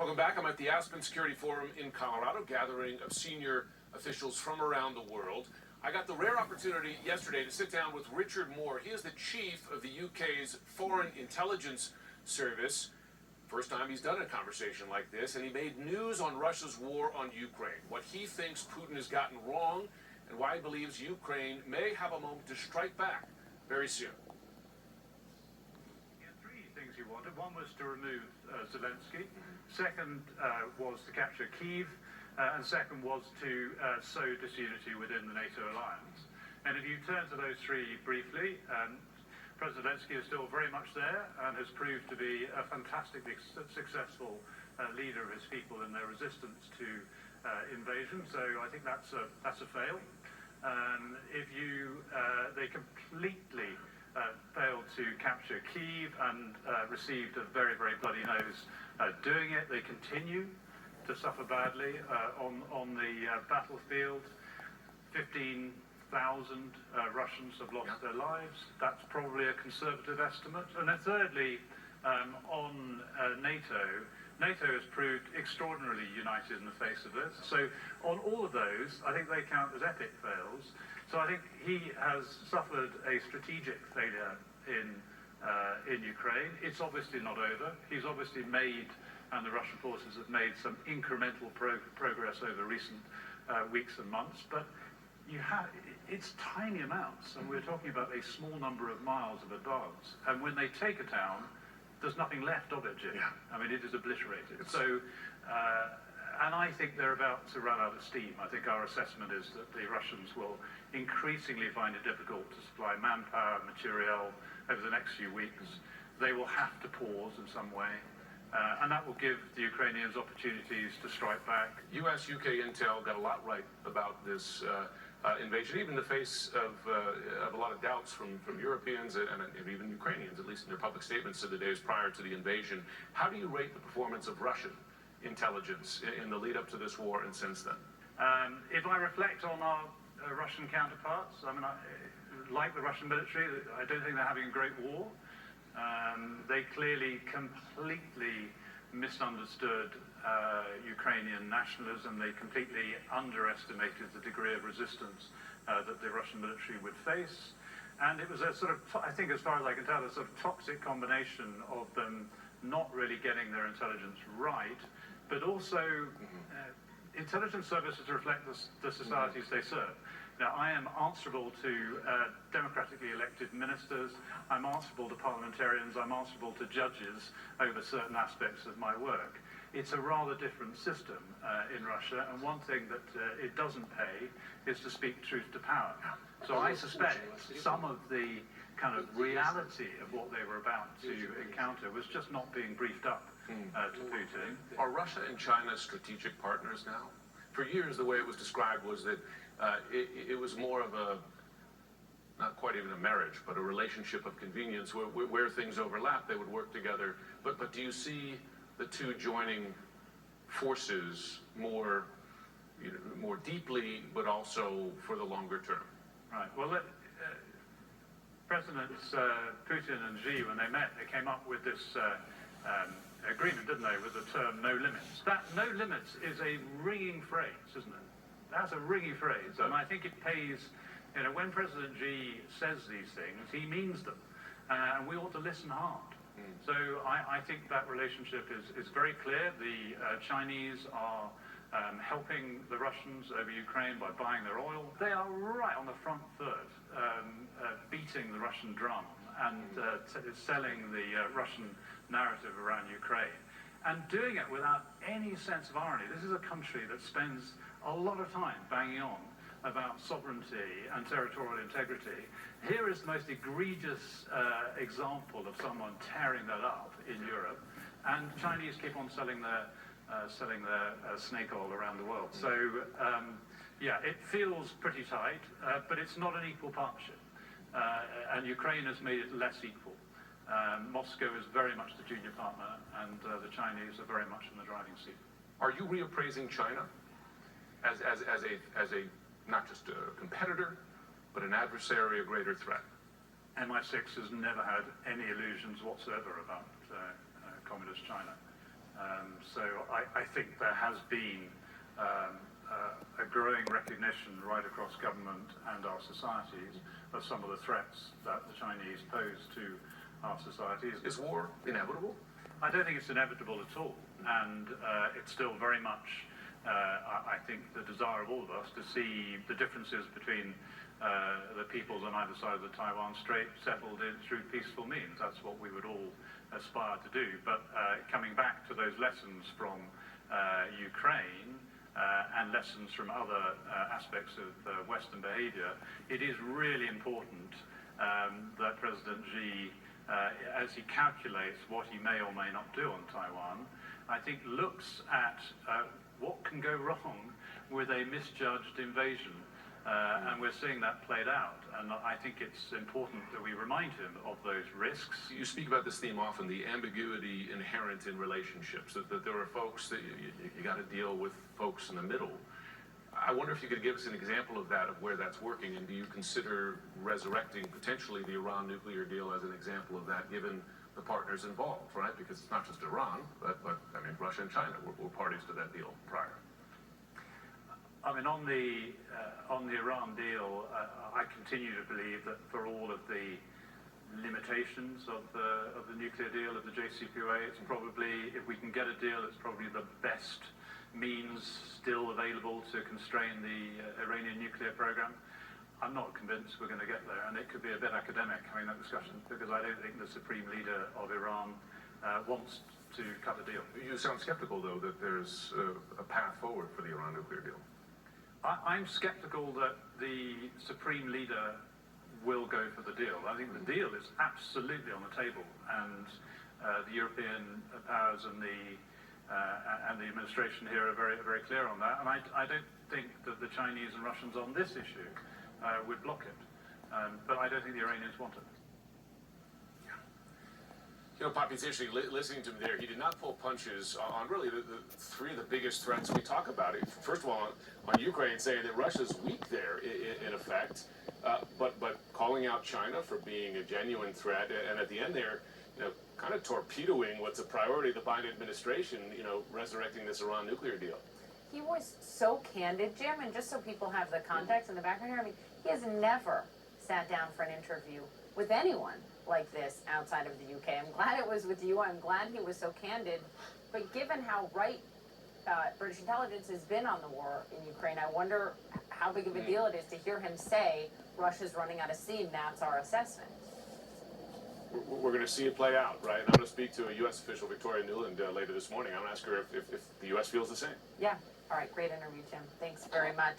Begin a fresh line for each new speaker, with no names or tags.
Welcome back. I'm at the Aspen Security Forum in Colorado, gathering of senior officials from around the world. I got the rare opportunity yesterday to sit down with Richard Moore. He is the chief of the UK's Foreign Intelligence Service. First time he's done a conversation like this, and he made news on Russia's war on Ukraine, what he thinks Putin has gotten wrong, and why he believes Ukraine may have a moment to strike back very soon.
Three things he wanted. One was to remove Zelensky. Second was to capture Kyiv. And second was to sow disunity within the NATO alliance. And if you turn to those three briefly, President Zelensky is still very much there and has proved to be a fantastically successful leader of his people in their resistance to invasion. So I think that's a fail. They completely failed to capture Kyiv and received a very, very bloody nose doing it. They continue to suffer badly on the battlefield. 15,000 Russians have lost their lives. That's probably a conservative estimate. And then thirdly, on NATO, NATO has proved extraordinarily united in the face of this. So on all of those, I think they count as epic fails. So I think he has suffered a strategic failure in Ukraine. It's obviously not over. He's obviously made, and the Russian forces have made, some incremental progress over recent weeks and months, but it's tiny amounts, and we're talking about a small number of miles of advance. And when they take a town, there's nothing left of it, Jim.
Yeah.
I mean, it is obliterated. So, and I think they're about to run out of steam. I think our assessment is that the Russians will increasingly find it difficult to supply manpower, material over the next few weeks. They will have to pause in some way. And that will give the Ukrainians opportunities to strike back.
U.S., UK intel got a lot right about this invasion, even in the face of a lot of doubts from Europeans and even Ukrainians, at least in their public statements of the days prior to the invasion. How do you rate the performance of Russian intelligence in the lead up to this war and since then?
If I reflect on our Russian counterparts, I mean, like the Russian military, I don't think they're having a great war. They clearly completely misunderstood Ukrainian nationalism. They completely underestimated the degree of resistance that the Russian military would face. And it was a sort of, I think as far as I can tell, a sort of toxic combination of them not really getting their intelligence right, but also intelligence services reflect the societies they serve. Now, I am answerable to democratically elected ministers, I'm answerable to parliamentarians, I'm answerable to judges over certain aspects of my work. It's a rather different system in Russia, and one thing that it doesn't pay is to speak truth to power. So I suspect some of the kind of reality of what they were about to encounter was just not being briefed up to Putin.
Are Russia and China strategic partners now? For years, the way it was described was that it was more of a, not quite even a marriage, but a relationship of convenience where things overlap, they would work together. But do you see the two joining forces more deeply, but also for the longer term?
Right. Well, Presidents Putin and Xi, when they met, they came up with this agreement, didn't they, with the term "no limits." That "no limits" is a ringing phrase, isn't it? That's a ringing phrase, and I think it pays. You know, when President Xi says these things, he means them, and we ought to listen hard. So I think that relationship is very clear. The Chinese are helping the Russians over Ukraine by buying their oil. They are right on the front foot, beating the Russian drum and selling the Russian narrative around Ukraine, and doing it without any sense of irony. This is a country that spends a lot of time banging on about sovereignty and territorial integrity. Here is the most egregious example of someone tearing that up in Europe, and Chinese keep on selling their snake oil around the world. So yeah, it feels pretty tight, but it's not an equal partnership, and Ukraine has made it less equal. Moscow is very much the junior partner, and the Chinese are very much in the driving seat.
Are you reappraising China as a not just a competitor, but an adversary, a greater threat?
MI6 has never had any illusions whatsoever about communist China. So I think there has been a growing recognition right across government and our societies of some of the threats that the Chinese pose to our societies.
Is war inevitable?
I don't think it's inevitable at all, and it's still very much, I think, the desire of all of us to see the differences between the peoples on either side of the Taiwan Strait settled through peaceful means. That's what we would all aspire to do. But coming back to those lessons from Ukraine and lessons from other aspects of Western behavior, it is really important that President Xi, as he calculates what he may or may not do on Taiwan, I think looks at what can go wrong with a misjudged invasion. And we're seeing that played out. And I think it's important that we remind him of those risks.
You speak about this theme often, the ambiguity inherent in relationships, that there are folks that you got to deal with folks in the middle. I wonder if you could give us an example of that, of where that's working, and do you consider resurrecting potentially the Iran nuclear deal as an example of that, given the partners involved, right? Because it's not just Iran, but I mean, Russia and China were parties to that deal prior.
I mean, on the Iran deal, I continue to believe that for all of the limitations of the nuclear deal, of the JCPOA, it's probably, if we can get a deal, it's probably the best means still available to constrain the Iranian nuclear program. I'm not convinced we're going to get there, and it could be a bit academic having that discussion, because I don't think the supreme leader of Iran wants to cut a deal.
You sound skeptical, though, that there's a path forward for the Iran nuclear deal.
I'm skeptical that the supreme leader will go for the deal. I think the deal is absolutely on the table, and the European powers and the administration here are very, very clear on that. And I don't think that the Chinese and Russians on this issue would block it. But I don't think the Iranians want it.
You know, Poppy, it's interesting listening to him there. He did not pull punches on really the three of the biggest threats we talk about. First of all, on Ukraine, saying that Russia's weak there, in effect, but calling out China for being a genuine threat, and at the end there, you know, kind of torpedoing what's a priority of the Biden administration, you know, resurrecting this Iran nuclear deal.
He was so candid, Jim, and just so people have the context in the background here, I mean, he has never sat down for an interview with anyone like this outside of the UK. I'm glad it was with you. I'm glad he was so candid. But given how right British intelligence has been on the war in Ukraine, I wonder how big of a deal it is to hear him say Russia's running out of steam. That's our assessment.
We're going to see it play out, right? And I'm going to speak to a U.S. official, Victoria Nuland, later this morning. I'm going to ask her if the U.S. feels the same.
Yeah. All right. Great interview, Jim. Thanks very much.